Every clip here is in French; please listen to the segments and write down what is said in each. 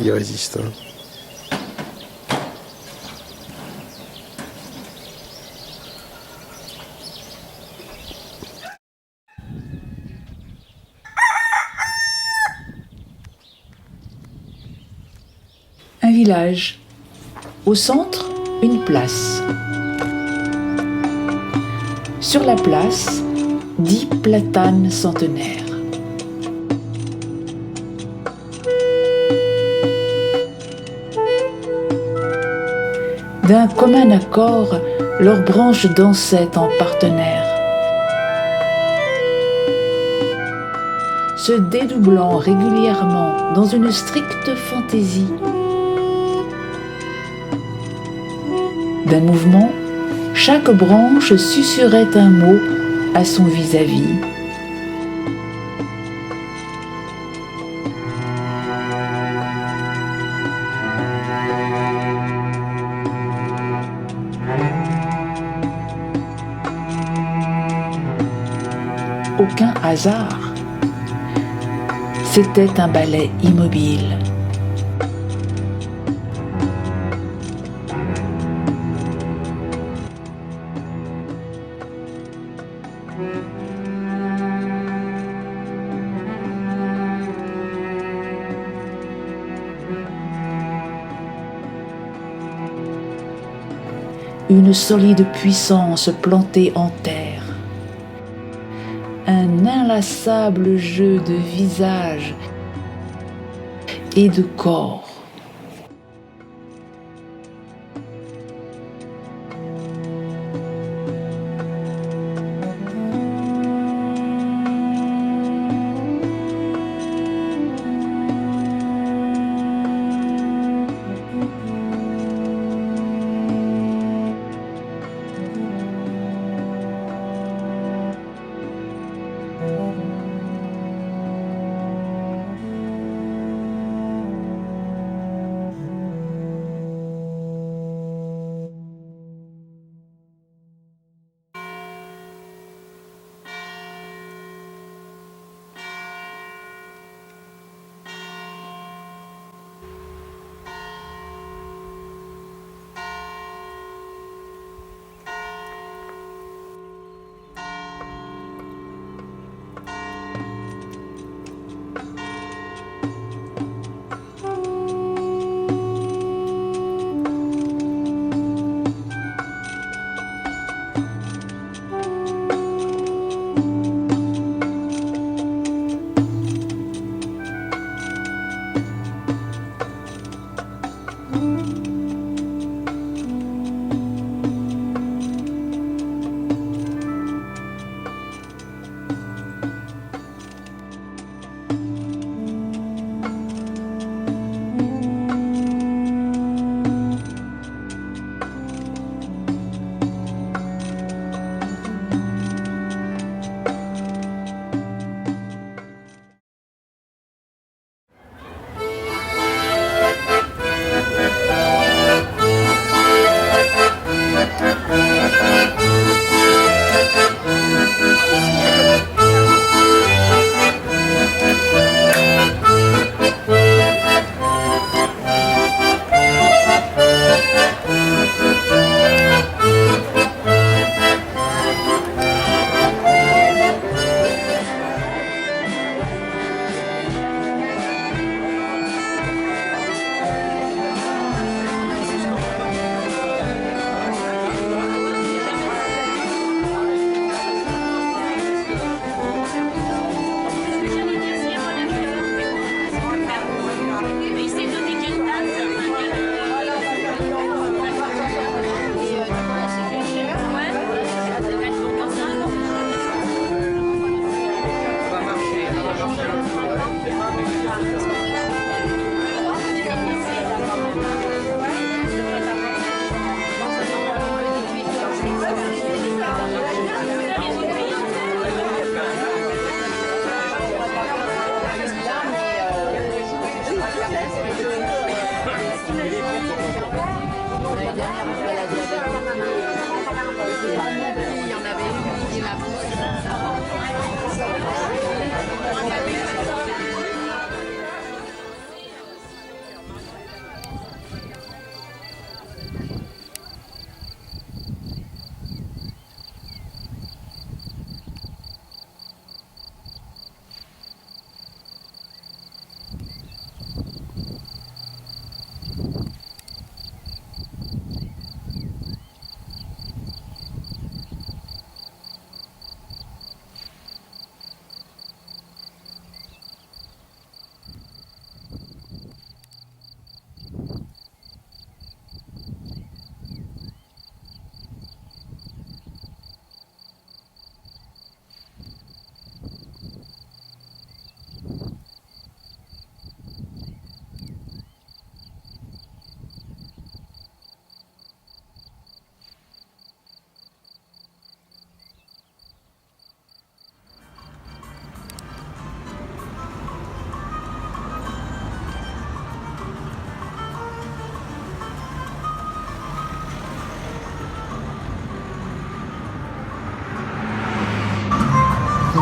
Il résiste. Hein. Un village. Au centre, une place. Sur la place, 10 platanes centenaires. D'un commun accord, leurs branches dansaient en partenaires. Se dédoublant régulièrement dans une stricte fantaisie. D'un mouvement, chaque branche susurrait un mot à son vis-à-vis. Aucun hasard. C'était un ballet immobile. Une solide puissance plantée en terre. Un inlassable jeu de visages et de corps.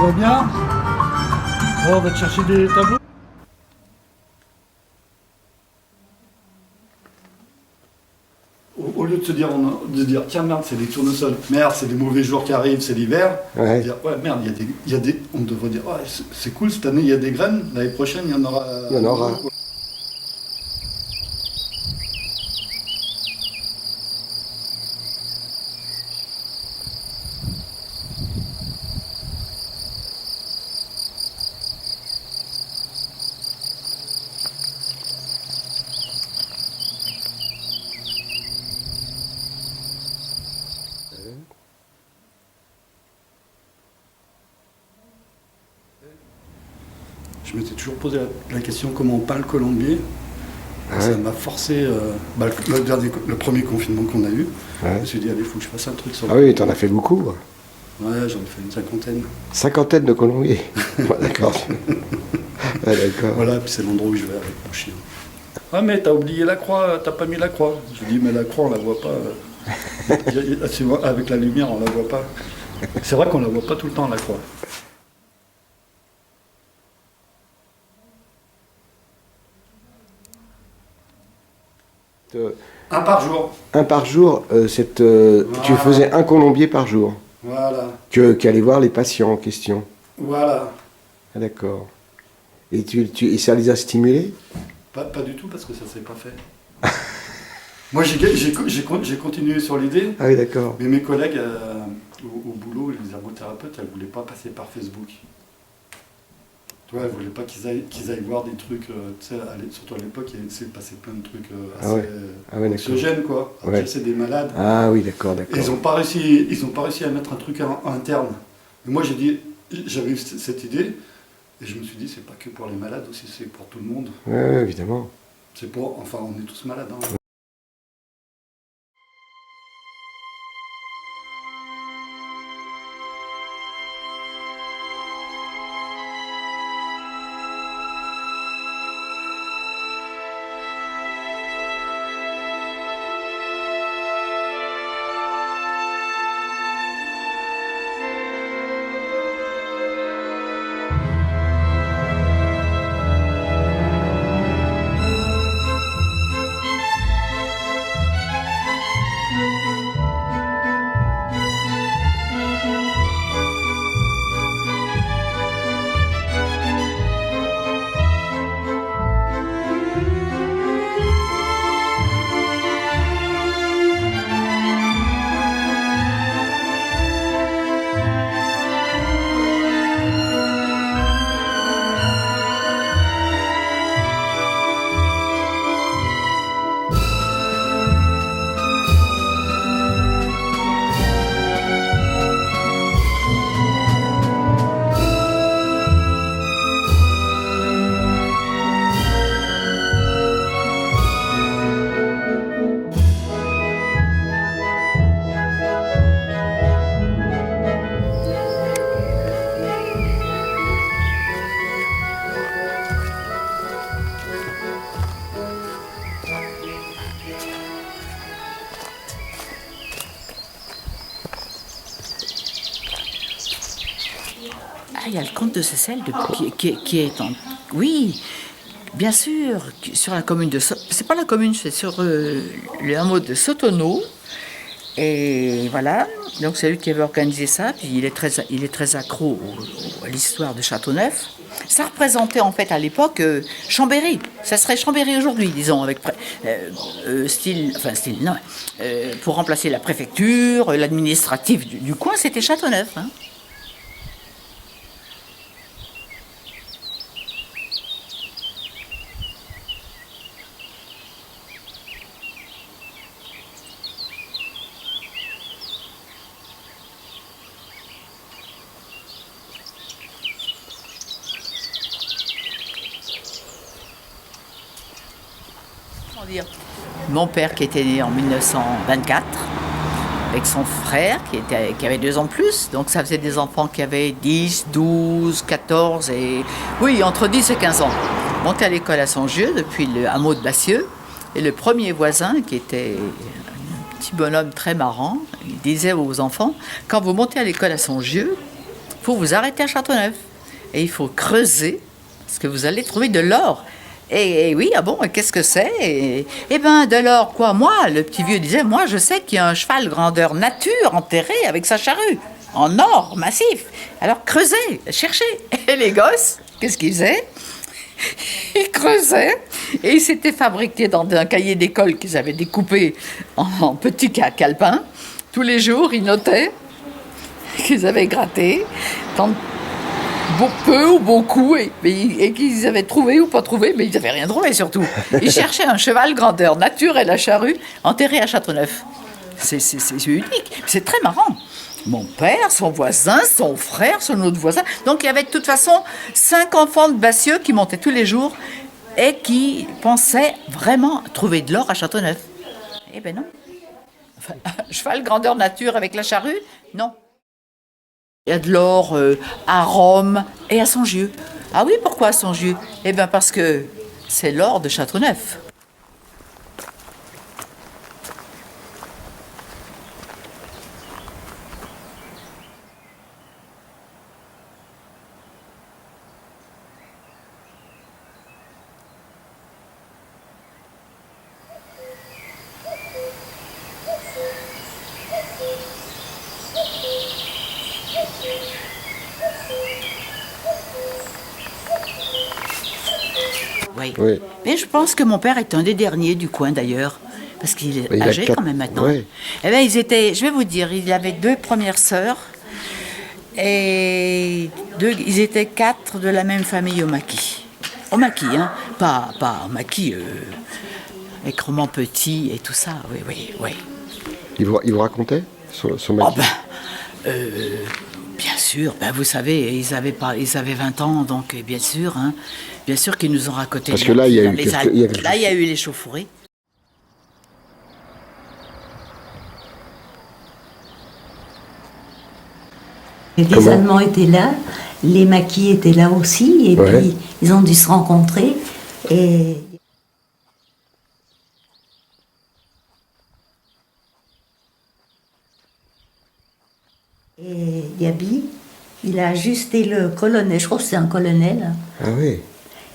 va bien? On va te chercher des tableaux. Au lieu de se dire, tiens merde, c'est des tournesols, merde, c'est des mauvais jours qui arrivent, c'est l'hiver. Ouais. Dire, ouais, merde, on devrait dire, ouais, c'est cool, cette année il y a des graines, l'année prochaine il y en aura. Il y en aura. Je m'étais toujours posé la question comment on peint le colombier. Ouais. Ça m'a forcé, le premier confinement qu'on a eu. Ouais. Je me suis dit, allez, il faut que je fasse un truc sur Ah oui, t'en as fait beaucoup. Ouais, j'en ai fait une cinquantaine. Cinquantaine de colombiers. Ouais, d'accord. Ouais, d'accord. Voilà, puis c'est l'endroit où je vais avec mon chien. Ah, mais t'as oublié la croix, t'as pas mis la croix. Je dis, mais la croix, on la voit pas. Tu vois, avec la lumière, on la voit pas. C'est vrai qu'on la voit pas tout le temps, la croix. Un par jour. Un par jour, tu faisais un colombier par jour. Voilà. Qui allait voir les patients en question. Voilà. Ah, d'accord. Et, et ça les a stimulés? Pas du tout, parce que ça s'est pas fait. Moi, j'ai continué sur l'idée. Ah oui, d'accord. Mais mes collègues au boulot, les ergothérapeutes, elles ne voulaient pas passer par Facebook. Tu vois, elles ne voulaient pas qu'ils aillent voir des trucs, tu sais, surtout à l'époque, il s'est passé plein de trucs assez anxiogènes, quoi. Après, ouais. C'est des malades. Ah oui, d'accord, d'accord. Et ils n'ont pas réussi à mettre un truc interne. Et moi, j'avais eu cette idée, et je me suis dit, c'est pas que pour les malades aussi, c'est pour tout le monde. Oui, ouais, évidemment. Enfin, on est tous malades, hein. Ah, il y a le comte de Seyssel qui est en... Oui, bien sûr, sur la commune de... C'est pas la commune, c'est sur le hameau de Sotonneau. Et voilà, donc c'est lui qui avait organisé ça, puis il est très accro à l'histoire de Châteauneuf. Ça représentait en fait à l'époque Chambéry. Ça serait Chambéry aujourd'hui, disons, avec pour remplacer la préfecture, l'administratif du coin, c'était Châteauneuf. Hein. Mon père qui était né en 1924, avec son frère qui avait 2 ans de plus, donc ça faisait des enfants qui avaient 10, 12, 14 et... Oui, entre 10 et 15 ans. Monté à l'école à Songieu depuis le hameau de Bassieux, et le premier voisin qui était un petit bonhomme très marrant, il disait aux enfants, quand vous montez à l'école à Songieu, faut vous arrêter à Châteauneuf. Et il faut creuser, parce que vous allez trouver de l'or. Et oui, ah bon, et qu'est-ce que c'est? Eh bien, de l'or, quoi? Moi, le petit vieux disait, moi, je sais qu'il y a un cheval grandeur nature enterré avec sa charrue, en or massif. Alors, creusez, cherchez. Et les gosses, qu'est-ce qu'ils faisaient? Ils creusaient, et ils s'étaient fabriqués dans un cahier d'école qu'ils avaient découpé en petits calepins. Tous les jours, ils notaient qu'ils avaient gratté, peu ou beaucoup, et qu'ils avaient trouvé ou pas trouvé, mais ils n'avaient rien trouvé surtout. Ils cherchaient un cheval grandeur nature et la charrue enterrée à Châteauneuf. C'est unique, c'est très marrant. Mon père, son voisin, son frère, son autre voisin. Donc il y avait de toute façon 5 enfants de Bassieux qui montaient tous les jours et qui pensaient vraiment trouver de l'or à Châteauneuf. Eh ben non. Enfin, cheval grandeur nature avec la charrue, non. Il y a de l'or à Rome et à Songieu. Ah oui, pourquoi à Songieu? Eh bien parce que c'est l'or de Châteauneuf. Oui. Mais je pense que mon père est un des derniers du coin d'ailleurs, parce qu'il est âgé quand même maintenant. Oui. Eh bien, je vais vous dire, il avait 2 premières sœurs et ils étaient 4 de la même famille au maquis. Au maquis, hein, pas au maquis, avec Roman Petit et tout ça, oui. Il vous racontait son maquis? Bien sûr, vous savez, ils avaient 20 ans, donc bien sûr qu'ils nous ont raconté. Parce que là, il y a eu Là, il y a eu les chauffourées. Les Allemands étaient là, les maquis étaient là aussi, et puis ils ont dû se rencontrer. Et Gabi, il a ajusté le colonel, je crois que c'est un colonel. Ah oui.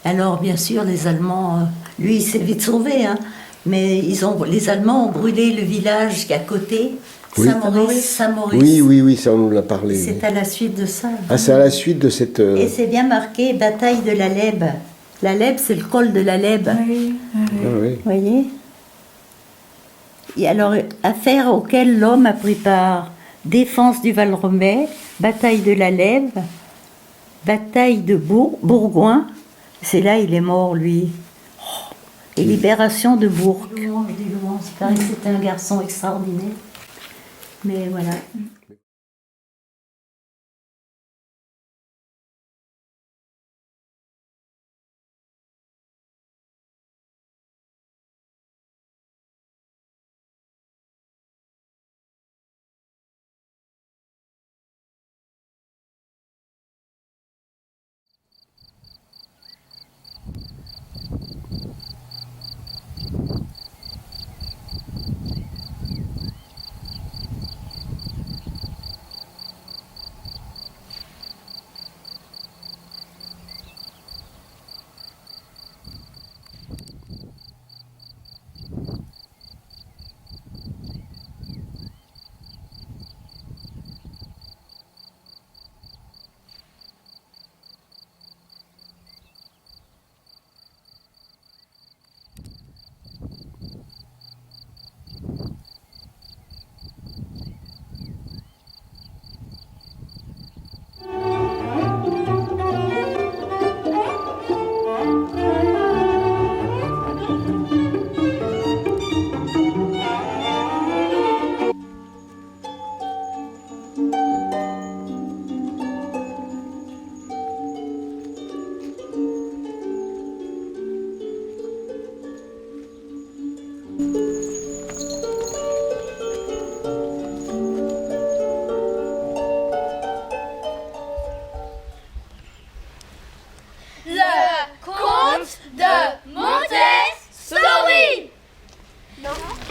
Alors bien sûr, les Allemands, lui il s'est vite sauvé, hein, mais les Allemands ont brûlé le village qui est à côté, Oui. Saint-Maurice. Oui, ça on nous l'a parlé. C'est à la suite de ça. Ah, c'est à la suite de cette... Et c'est bien marqué, bataille de la Lèbe. La Lèbe, c'est le col de la Lèbe. Oui. Vous voyez? Et alors, affaire auxquelles l'homme a pris part. Défense du Val-Romay, bataille de la Lèbe, bataille de Bourgoin. C'est là il est mort, lui. Et libération de Bourg. Il paraît que c'était un garçon extraordinaire. Mais voilà.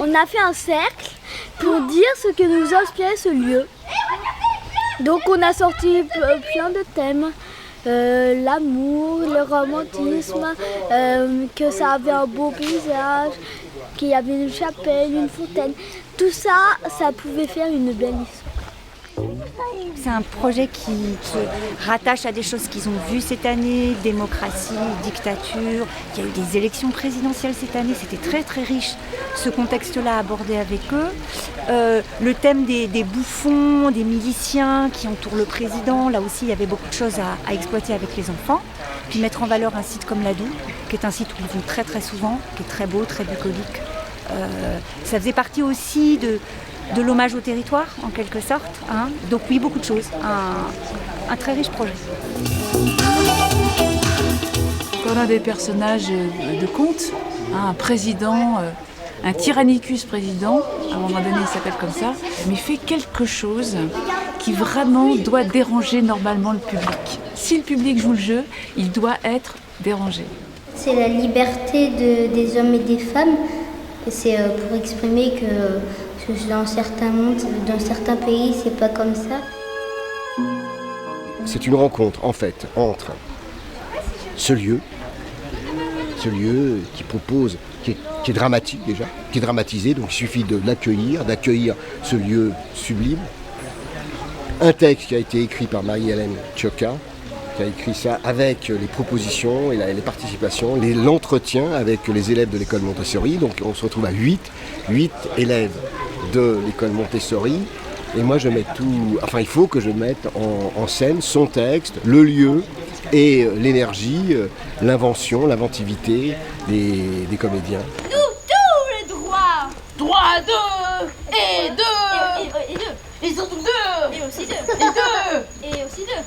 On a fait un cercle pour dire ce que nous inspirait ce lieu. Donc on a sorti plein de thèmes. L'amour, le romantisme, que ça avait un beau paysage, qu'il y avait une chapelle, une fontaine. Tout ça, ça pouvait faire une belle histoire. C'est un projet qui rattache à des choses qu'ils ont vues cette année, démocratie, dictature. Il y a eu des élections présidentielles cette année, c'était très très riche ce contexte-là abordé avec eux. Le thème des bouffons, des miliciens qui entourent le président, là aussi il y avait beaucoup de choses à exploiter avec les enfants. Puis mettre en valeur un site comme l'Adoux, qui est un site où ils vont très très souvent, qui est très beau, très bucolique. Ça faisait partie aussi de l'hommage au territoire, en quelque sorte. Hein. Donc oui, beaucoup de choses. Un très riche projet. On a des personnages de contes, hein, un président, un tyrannicus président, à un moment donné il s'appelle comme ça, mais il fait quelque chose qui vraiment doit déranger normalement le public. Si le public joue le jeu, il doit être dérangé. C'est la liberté des hommes et des femmes. C'est pour exprimer que dans certains mondes, dans certains pays, c'est pas comme ça. C'est une rencontre, en fait, entre ce lieu qui propose, qui est dramatique déjà, qui est dramatisé, donc il suffit de l'accueillir, d'accueillir ce lieu sublime. Un texte qui a été écrit par Marie-Hélène Tchoka, qui a écrit ça avec les propositions et les participations, l'entretien avec les élèves de l'école Montessori. Donc on se retrouve à 8 élèves de l'école Montessori. Et moi il faut que je mette en scène son texte, le lieu et l'énergie, l'invention, l'inventivité des comédiens. Nous tous les droits. Droit de et deux. Et surtout deux. Et aussi deux. Et deux. Et aussi deux.